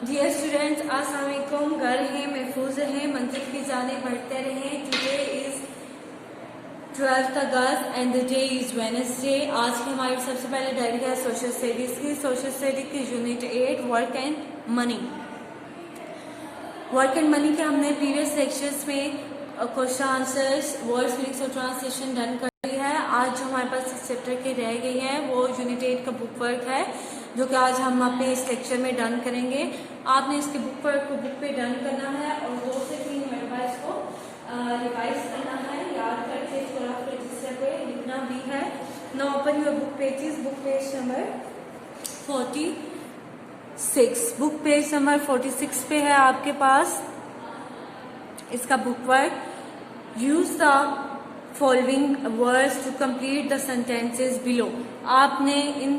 Dear students, अस्सलाम वालेकुम। घर हैं, महफूज रहें, मंजिल की जाने बढ़ते रहें। Today is 12th August and the day is Wednesday. आज की हमारी सबसे पहले डायरी है सोशल स्टडीज की। सोशल स्टडी की unit 8 work and money. Work and money के हमने प्रीवियस लेक्चर्स में क्वेश्चन आंसर्स, वर्ड्स मीनिंग्स और ट्रांसलेशन डन कर ली है। आज जो हमारे पास इस चैप्टर की रह गई है वो यूनिट 8 का बुक वर्क है, जो कि आज हम अपने इस लेक्चर में डन करेंगे। आपने इसके बुक वर्क को बुक पे डन करना है और 2 से 3 मिनट बाद इसको रिवाइज करना है, याद करके इसको रफ रजिस्टर पे लिखना भी है। Now open your book pages. Book page number 46। Book page number 46 पे है आपके पास इसका book work. Use the following words to complete the sentences below. आपने इन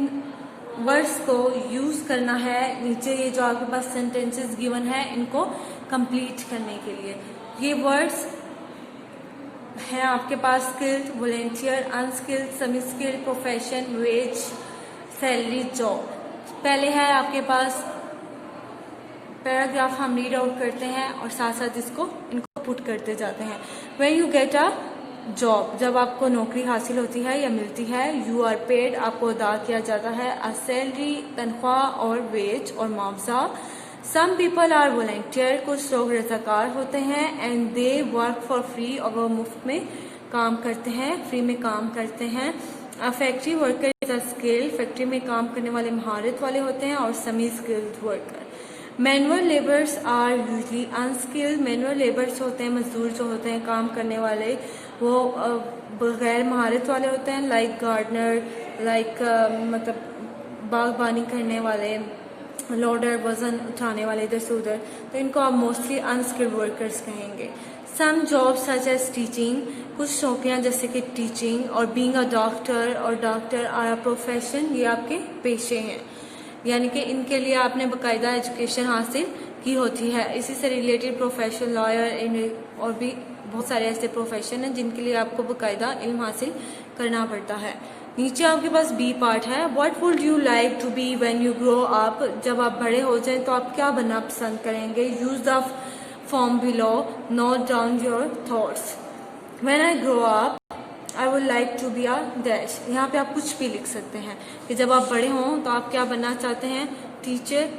वर्ड्स को यूज करना है नीचे ये जो आपके पास सेंटेंसेस गिवन है इनको कंप्लीट करने के लिए। ये वर्ड्स हैं आपके पास skilled, volunteer, unskilled, semi skilled, profession, wage, salary, job. पहले है आपके पास पैराग्राफ, हम रीड आउट करते हैं और साथ साथ इनको पुट करते जाते हैं। When you get a job, जब आपको नौकरी हासिल होती है या मिलती है। यू आर पेड, आपको अदा किया जाता है। अ सैलरी, तनख्वाह और वेज और मुआवजा। सम पीपल आर वॉलेंटियर, कुछ लोग रजाकार होते हैं। And they work for free, और वो मुफ्त में काम करते हैं, फ्री में काम करते हैं। A factory worker is a skill, factory में काम करने वाले महारत वाले होते हैं। और semi skilled worker. Manual labours are usually unskilled, manual labours होते हैं मजदूर जो होते हैं काम करने वाले, वो बगैर महारत वाले होते हैं। लाइक गार्डनर, लाइक मतलब बागबानी करने वाले, लोडर, वजन उठाने वाले इधर से उधर, तो इनको आप मोस्टली अनस्किल्ड वर्कर्स कहेंगे। Some jobs such as teaching, कुछ नौकरियां जैसे कि टीचिंग और बीइंग अ डॉक्टर, और डॉक्टर आर अ प्रोफेशन, ये आपके पेशे हैं, यानी कि इनके लिए आपने बाकायदा एजुकेशन हासिल की होती है। इसी से रिलेटेड प्रोफेशन, लॉयर और भी बहुत सारे ऐसे प्रोफेशन हैं जिनके लिए आपको बाकायदा इल्म हासिल करना पड़ता है। नीचे आपके पास बी पार्ट है। What would you like to be when you grow up, जब आप बड़े हो जाएं तो आप क्या बनना पसंद करेंगे। Use the form below, note down your thoughts. When I grow up I would like to be a dash. यहाँ पे आप कुछ भी लिख सकते हैं कि जब आप बड़े हों तो आप क्या बनना चाहते हैं, टीचर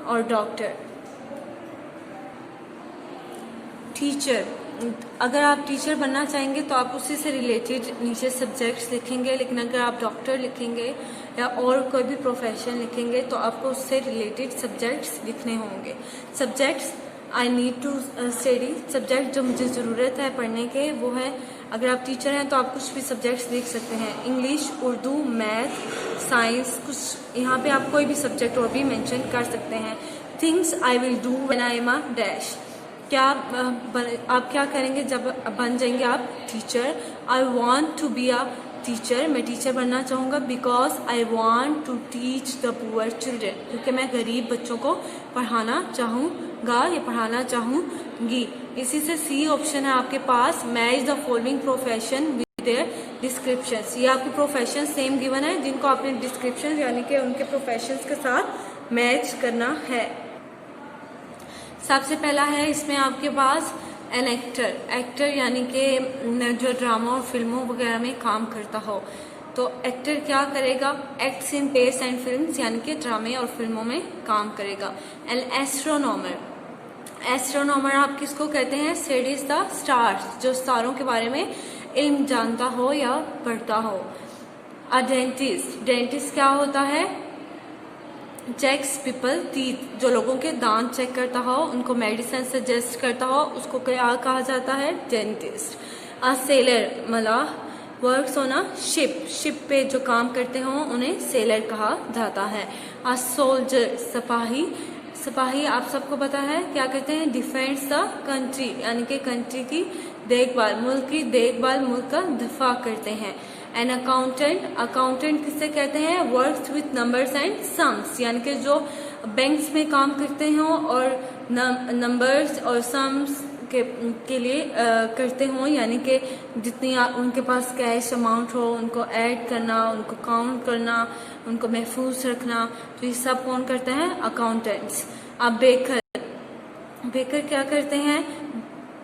और डॉक्टर। टीचर, अगर आप टीचर बनना चाहेंगे तो आप उसी से रिलेटेड नीचे सब्जेक्ट्स लिखेंगे, लेकिन अगर आप डॉक्टर लिखेंगे या और कोई भी प्रोफेशन लिखेंगे तो आपको उससे रिलेटेड सब्जेक्ट्स लिखने होंगे। Subjects I need to study, subject जो मुझे ज़रूरत है पढ़ने के वो है, अगर आप टीचर हैं तो आप कुछ भी सब्जेक्ट्स लिख सकते हैं। इंग्लिश, उर्दू, मैथ, साइंस, कुछ यहाँ पे आप कोई भी सब्जेक्ट और भी मेंशन कर सकते हैं। Things I will do when I am a dash, क्या आप क्या करेंगे जब बन जाएंगे आप teacher. I want to be a teacher, मैं टीचर बनना चाहूँगा। Because I want to teach the poor children, क्योंकि मैं गरीब बच्चों को पढ़ाना चाहूँगा या पढ़ाना चाहूँगी। इसी से सी ऑप्शन है आपके पास। Match the following profession with their descriptions, ये आपके प्रोफेशन सेम गिवन है जिनको आपने डिस्क्रिप्शन यानी कि उनके प्रोफेशंस के साथ मैच करना है। सबसे पहला है इसमें आपके पास एन एक्टर। एक्टर यानी कि जो ड्रामा और फिल्मों वगैरह में काम करता हो, तो एक्टर क्या करेगा, acts in place and films, यानी कि ड्रामे और फिल्मों में काम करेगा। एन एस्ट्रोनॉमर, एस्ट्रोनॉमर आप किसको कहते हैं, स्टडीज द स्टार्स, जो सितारों के बारे में इल्म जानता हो या पढ़ता हो। अ डेंटिस्ट, डेंटिस्ट क्या होता है, चेक्स पीपल टीथ, जो लोगों के दांत चेक करता हो, उनको मेडिसिन सजेस्ट करता हो, उसको क्या कहा जाता है, डेंटिस्ट। अ सेलर, मलाह, works on a ship, ship पे जो काम करते हों उन्हें सेलर कहा जाता है। अ सोल्जर, सिपाही, सिपाही आप सबको पता है क्या कहते हैं, डिफेंड्स द कंट्री, यानी कि कंट्री की देखभाल, मुल्क की देखभाल, मुल्क का दफा करते हैं। एन अकाउंटेंट, अकाउंटेंट किससे कहते हैं, works with numbers and sums, यानी कि जो बैंक्स में काम करते हों और नंबर्स और सम्स के लिए करते हों, यानी कि जितनी उनके पास कैश अमाउंट हो उनको ऐड करना, उनको काउंट करना, उनको महफूज रखना, तो ये सब कौन करते हैं, अकाउंटेंट्स। आप बेकर, बेकर क्या करते हैं,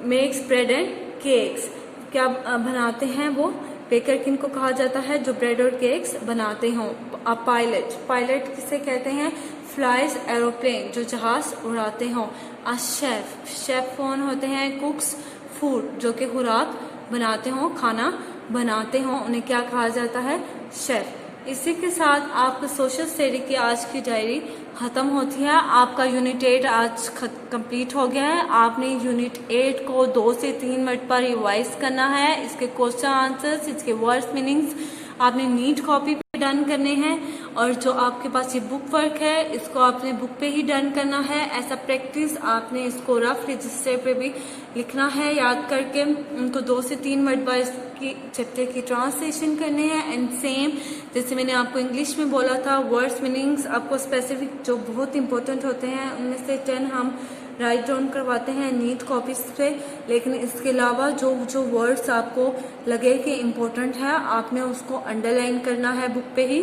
मेक्स ब्रेड एंड केक्स, क्या बनाते हैं वो, बेकर किनको कहा जाता है, जो ब्रेड और केक्स बनाते हों। आप पायलट, पायलट किसे कहते हैं, फ्लाइज एरोप्लेन, जो जहाज उड़ाते हों। आ शेफ, शेफ कौन होते हैं, कुक्स फूड, जो कि खुराक बनाते हों, खाना बनाते हों, उन्हें क्या कहा जाता है, शेफ। इसी के साथ आपका सोशल स्टडी की आज की डायरी खत्म होती है। आपका यूनिट 8 आज कंप्लीट हो गया है। आपने यूनिट 8 को 2 से 3 मिनट पर रिवाइज करना है। इसके क्वेश्चन आंसर्स, इसके वर्ड्स मीनिंग्स आपने नीट कॉपी पे डन करने हैं, और जो आपके पास ये बुक वर्क है इसको आपने बुक पे ही डन करना है। ऐसा प्रैक्टिस आपने इसको रफ रजिस्टर पे भी लिखना है याद करके। उनको 2 से 3 मिनट बाद इसकी चैप्टर की ट्रांसलेशन करने हैं। एंड सेम जैसे मैंने आपको इंग्लिश में बोला था, वर्ड्स मीनिंग्स आपको स्पेसिफिक जो बहुत इंपॉर्टेंट होते हैं उनमें से 10 हम राइट डाउन करवाते हैं नीट कॉपीज पे, लेकिन इसके अलावा जो जो वर्ड्स आपको लगे कि इम्पोर्टेंट है आपने उसको अंडरलाइन करना है, बुक पे ही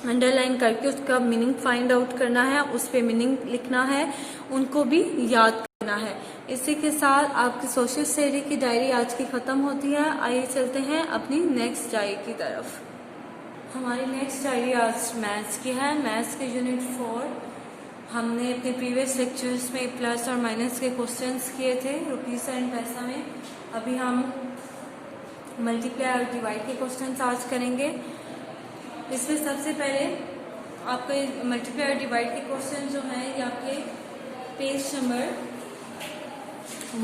अंडरलाइन करके उसका मीनिंग फाइंड आउट करना है, उस पे मीनिंग लिखना है, उनको भी याद करना है। इसी के साथ आपकी सोशल स्टडी की डायरी आज की खत्म होती है। आइए चलते हैं अपनी नेक्स्ट डायरी की तरफ। हमारी नेक्स्ट डायरी आज मैथ्स की है। मैथ्स के यूनिट 4 हमने अपने प्रीवियस लेक्चर्स में प्लस और माइनस के क्वेश्चंस किए थे रुपीस एंड पैसा में। अभी हम मल्टीप्लाई और डिवाइड के क्वेश्चंस आज करेंगे। इसमें सबसे पहले आपके मल्टीप्लाई और डिवाइड के क्वेश्चन जो हैं ये आपके पेज नंबर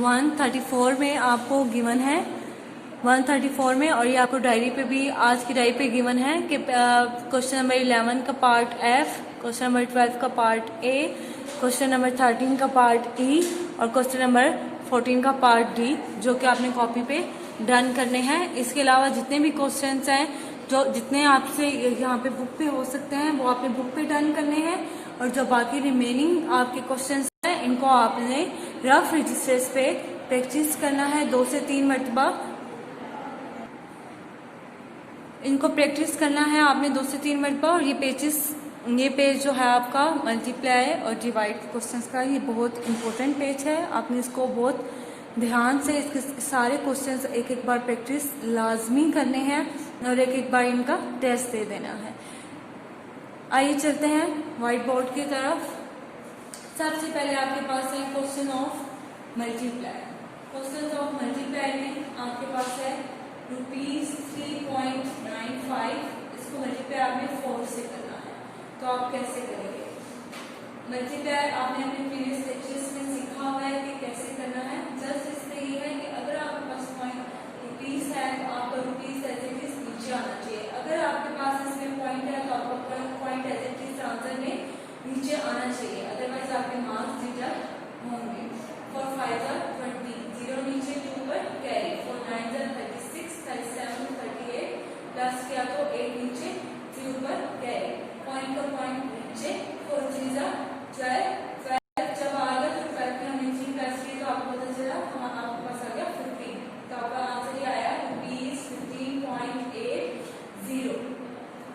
134 में आपको गिवन है, 134 में, और ये आपको डायरी पे भी आज की डायरी पे गिवन है कि क्वेश्चन नंबर 11 का पार्ट एफ, क्वेश्चन नंबर 12 का पार्ट ए, क्वेश्चन नंबर 13 का पार्ट ई और क्वेश्चन नंबर 14 का पार्ट डी, जो कि आपने कॉपी पे डन करने हैं। इसके अलावा जितने भी क्वेश्चंस हैं जो जितने आपसे यहाँ पे बुक पे हो सकते हैं वो आपने बुक पे डन करने हैं, और जो बाकी रिमेनिंग आपके क्वेश्चंस हैं इनको आपने रफ रजिस्टर्स पे प्रैक्टिस करना है 2 से 3 मरतबा। इनको प्रैक्टिस करना है आपने 2 से 3 मरतबा। और ये पेज जो है आपका मल्टीप्लाई और डिवाइड के क्वेश्चंस का, ये बहुत इंपॉर्टेंट पेज है। आपने इसको बहुत ध्यान से इसके सारे क्वेश्चंस एक एक बार प्रैक्टिस लाजमी करने हैं और एक एक बार इनका टेस्ट दे देना है। आइए चलते हैं व्हाइट बोर्ड की तरफ। सबसे पहले आपके पास है question of multiply. Question of multiply में आपके पास है ₹3.95। इसको मल्टीप्लाई आपने 4 से करना है, तो आप कैसे करेंगे? मल्टीप्लाई आपने अपने प्रीवियस लेक्चर्स में सीखा हुआ है कि कैसे करना है। जस्ट इसमें ये है कि अगर आपके पास पॉइंट रुपीस है तो आपका रुपीस एज इट इज नीचे आना चाहिए। अगर आपके पास इसमें पॉइंट है तो आपका point as it is answer में नीचे आना चाहिए, अदरवाइज आपके मार्क्स डिडक्ट होंगे। फॉर 5 20, 0 नीचे 2 पर कैरी, फॉर 9 36, 37, 38 प्लस किया तो 8 नीचे 3 पर कैरी, पॉइंट का पॉइंट नीचे, 4 3 12 जब आ गया तो 12 में हमने 3 प्लस किया तो आपको पता चला आपके पास आ गया 15, तो आपका आंसर ये आया ₹15.80।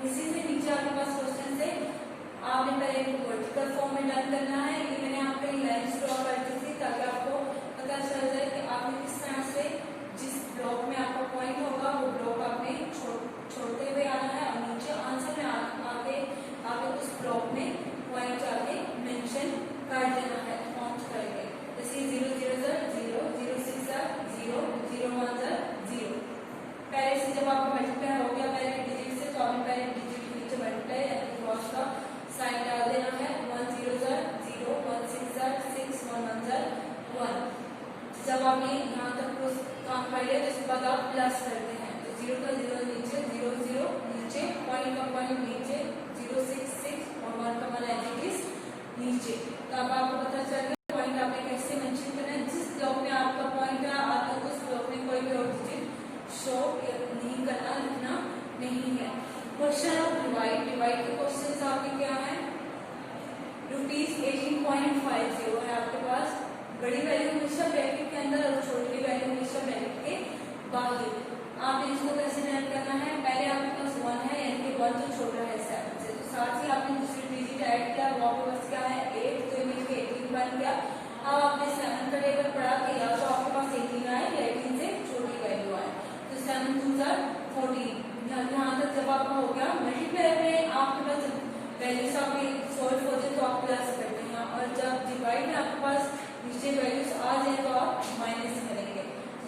इसी से नीचे आपके पास क्वेश्चन से आपने पहले वर्टिकल फॉर्म में डन करना है। ये मैंने आपको लाइन्स ड्रॉ कर दी थी ताकि आपको पता चल जाए कि आपने किस तरह से जिस ब्लॉक में आपका पॉइंट होगा वो ब्लॉक आपने छोड़ते हुए आना है, और नीचे आंसर में आगे उस ब्लॉक में पॉइंट आगे मेंशन कर देना है काउंट करके। जैसे 0 0 0, 0 6 0, 0 1 0। पहले से जब आपका मल्टीप्लाई हो गया पहले डिजिट से, तो आपने पहले डिजिट के नीचे मल्टीप्लाई या क्रॉस का साइन डाल देना है। 1 0 0, 1 6 6, 1 1 1। जब आपने यहाँ तक काम कर लिया तो इसके बाद आप प्लस करते हैं, तो 0 का 0 नीचे, 0 0 नीचे, पॉइंट का पॉइंट नीचे, 0 6 6 और 1 का 1 एज इट इज नीचे। तो अब आपको पता चल गया पॉइंट आपने कैसे मेंशन करना है। जिस ब्लॉक में आपका पॉइंट है आपको उस ब्लॉक में कोई भी और डिजिट शो नहीं करना, लिखना नहीं है। क्वेश्चन ऑफ डिवाइड, डिवाइड के क्वेश्चन आपके क्या है? ₹18.50 है आपके पास। बड़ी वैल्यू हमेशा ब्रैकेट के अंदर और छोटी वैल्यू हमेशा ब्रैकेट के बाहर। आपने इसको कैसे डन करना है? पहले आपके पास 1 है, यानी कि 1 जो छोटा है 7 से, तो साथ ही आपने दूसरी डिजिट ऐड किया, वो आपके पास क्या है 8, तो ये मिलकर बन गया। अब आपने 7 का टेबल पढ़ा कि या तो आपके पास 18 आए या 18 से छोटी वैल्यू आए। तो 7 2 14, यहाँ तक जब आपका हो गया। मल्टीप्लाई में आपके पास वैल्यूज आपके सॉल्व हो जाए तो आप प्लस करते हैं, और जब डिवाइड में आपके पास नीचे वैल्यूज आ जाए तो आप माइनस करेंगे।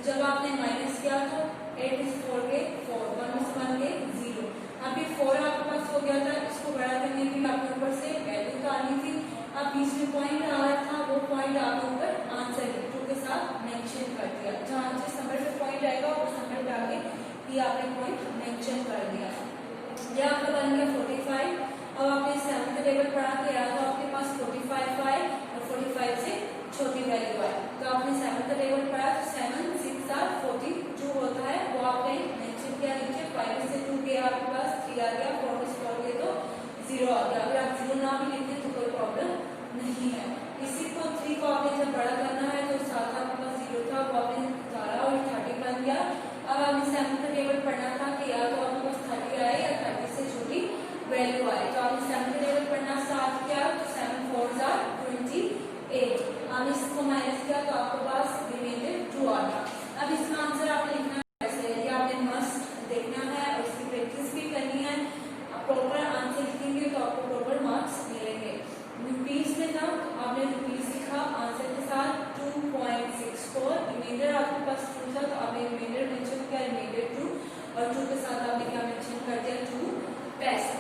जब आपने माइनस किया तो 8 is 4 के 4, 1 is 1 के 0। अभी 4 आपके पास हो गया था, इसको बड़ा करने के लिए आपके ऊपर से वैल्यू तो आनी थी। अब बीच में पॉइंट आ रहा था, वो पॉइंट आपके ऊपर आंसर 2 के साथ मेंशन कर दिया। जहाँ जिस नंबर पे पॉइंट आएगा उस नंबर पे आगे ये आपने पॉइंट मेंशन कर दिया। यह आपका बन गया 45। अब आपने 7 का टेबल पढ़ा के आया तो आपके पास 45 आए और 45 से छोटी वैल्यू आए। तो आपने 7 का टेबल पढ़ा तो 7 6 42 होता है, वो आपने मेंशन किया नीचे। 5 से 2 गया आपके पास 3 आ गया, 4 से 4 गए तो 0 आ गया। अगर आप 0 ना भी लिखते तो कोई प्रॉब्लम नहीं है। इसी को 3 को आपने जब बड़ा करना है तो 7 आपके पास 0 था, वो आपने 12 और 30 बन गया। अब आपने 7 का टेबल पढ़ना था कि या तो आपके पास 30 आए या 30 से छोटी वैल्यू आए। तो आपने 7 का टेबल पढ़ना स्टार्ट किया तो 7 4 28। आपने इसको माइनस किया तो आपके पास रिमेंडर 2 आ गया। अब इसका आंसर आपने लिखना है ऐसे, ये आपने मस्ट देखना है और इसकी प्रैक्टिस भी करनी है। आप प्रॉपर आंसर लिखेंगे तो आपको प्रॉपर मार्क्स मिलेंगे। रुपीज में था तो आपने रुपीज लिखा आंसर के साथ 2.64। रिमेंडर आपके पास 2 था तो आपने रिमेंडर मेंशन किया, रिमेंडर 2, और 2 के साथ आपने क्या मेंशन कर दिया, 2 पैसे।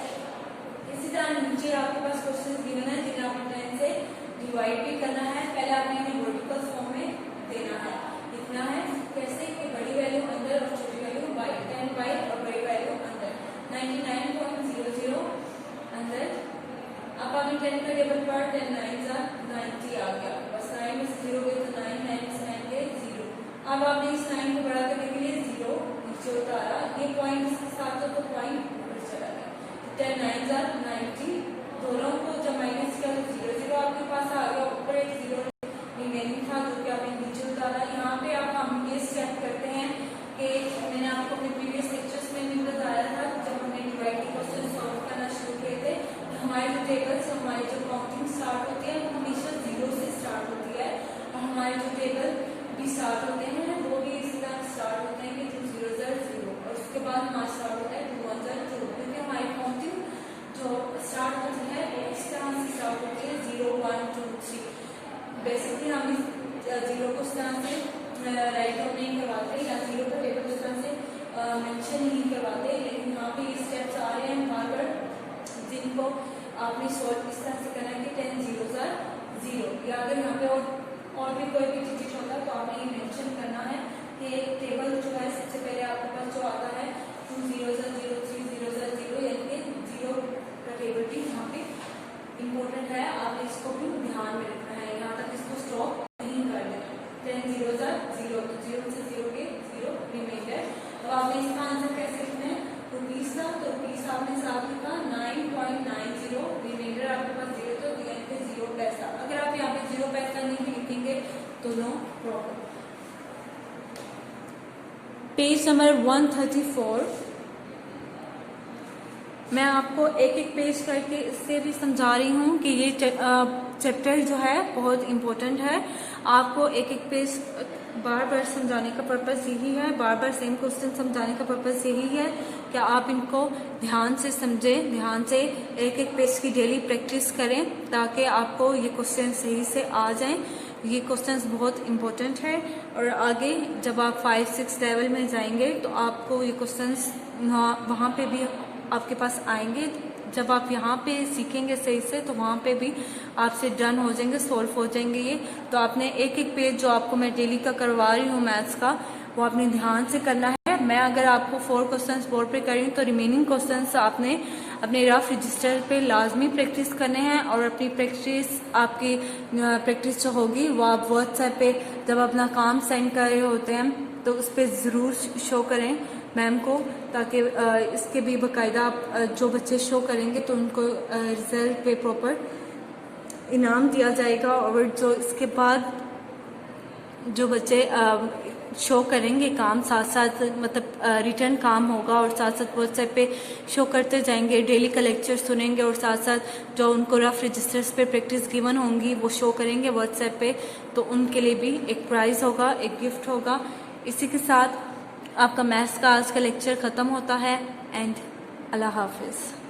इसी तरह नीचे आपके पास क्वेश्चन गिवन है जिन्हें आपको 10 से डिवाइड भी करना है। पहले आपने इन्हें वर्टिकल फॉर्म में देना है, लिखना है कैसे कि बड़ी वैल्यू अंदर और छोटी वैल्यू बाई, 10 बाई और बड़ी वैल्यू अंदर, 99.00 अंदर। अब आपने 10 का टेबल पर 10 9 90 आ गया, बस 9 में से 0 गए तो 9 9 में से 9 गए 0। अब आपने इस 9 को बड़ा करने के लिए 0 नीचे उतारा, ये पॉइंट इसके साथ तो पॉइंट ऊपर चला गया। 10 9 90, दोनों को जब माइनस किया तो 0 0 आपके पास आ गया, ऊपर एक 0 रिमेनिंग था जो कि आपने नीचे उतारा। यहाँ पे आप हम ये चेक करते हैं कि मैंने आपको अपने प्रीवियस लेक्चर्स में भी बताया था जब हमने डिवाइड के क्वेश्चन सॉल्व करना शुरू किए थे, तो हमारे जो टेबल्स, हमारी जो काउंटिंग स्टार्ट होती है वो हमेशा 0 से स्टार्ट होती है, और हमारे जो टेबल भी स्टार्ट होते हैं वो भी इसी तरह स्टार्ट होते हैं कि 2 0 0, और उसके बाद हमारा स्टार्ट होता है 2 1 2, क्योंकि हमारी काउंटिंग जो स्टार्ट होती है वो इस तरह से स्टार्ट होती है 0 1 2 3। बेसिकली हम इस 0 को इस तरह से राइट आउट नहीं करवाते या 0 का टेबल इस तरह से मेंशन नहीं करवाते, लेकिन यहाँ पे ये स्टेप्स आ रहे हैं बार बार जिनको आपने सॉल्व इस तरह से करना है कि 10 0 0, या अगर यहाँ पे और भी कोई भी डिजिट होता है तो आपने ये मेंशन करना है कि टेबल जो है सबसे पहले आपके पास जो आता है 2 0 0 3 0 0, यानी कि 0 का टेबल भी यहाँ पे इम्पोर्टेंट है, आपने इसको भी ध्यान में रखना है, यहाँ तक इसको स्टॉप नहीं कर देना। 10 0 0, तो 0 से 0 के 0 रिमेंडर। अब आपने इसका आंसर कैसे लिखना है, रुपीज था तो रुपीज आपने साथ लिखा 9.90, रिमेंडर आपके पास 0 तो यानी कि 0 पैसा। अगर आप यहाँ पे 0 पैसा नहीं लिखेंगे तो नो प्रॉब्लम। पेज नंबर 134, मैं आपको एक एक पेज करके इससे भी समझा रही हूँ कि ये चैप्टर जो है बहुत इम्पोर्टेंट है। आपको एक एक पेज बार बार समझाने का पर्पस यही है, बार बार सेम क्वेश्चन समझाने का पर्पस यही है कि आप इनको ध्यान से समझें, ध्यान से एक एक पेज की डेली प्रैक्टिस करें ताकि आपको ये क्वेश्चन सही से आ जाएं। ये क्वेश्चंस बहुत इम्पोर्टेंट है, और आगे जब आप 5 6 लेवल में जाएंगे तो आपको ये क्वेश्चंस वहाँ पे भी आपके पास आएंगे। जब आप यहाँ पे सीखेंगे सही से तो वहाँ पे भी आपसे डन हो जाएंगे, सॉल्व हो जाएंगे ये। तो आपने एक एक पेज जो आपको मैं डेली का करवा रही हूँ मैथ्स का, वो आपने ध्यान से करना है। मैं अगर आपको 4 क्वेश्चंस बोर्ड पे कर रही हूँ तो रिमेनिंग क्वेश्चंस आपने अपने रफ रजिस्टर पे लाजमी प्रैक्टिस करने हैं, और अपनी आपकी प्रैक्टिस जो होगी वो आप व्हाट्सएप पे जब अपना काम सेंड कर रहे होते हैं तो उस पर ज़रूर शो करें मैम को, ताकि इसके भी बाकायदा आप जो बच्चे शो करेंगे तो उनको रिजल्ट पे प्रॉपर इनाम दिया जाएगा। और जो इसके बाद जो बच्चे शो करेंगे काम, साथ साथ मतलब रिटर्न काम होगा और साथ साथ व्हाट्सएप पे शो करते जाएंगे। डेली का लेक्चर सुनेंगे और साथ साथ जो उनको रफ रजिस्टर्स पे प्रैक्टिस गिवन होंगी वो शो करेंगे व्हाट्सएप पे, तो उनके लिए भी एक प्राइज़ होगा, एक गिफ्ट होगा। इसी के साथ आपका मैथ्स का आज का लेक्चर ख़त्म होता है एंड अल्लाह हाफिज़।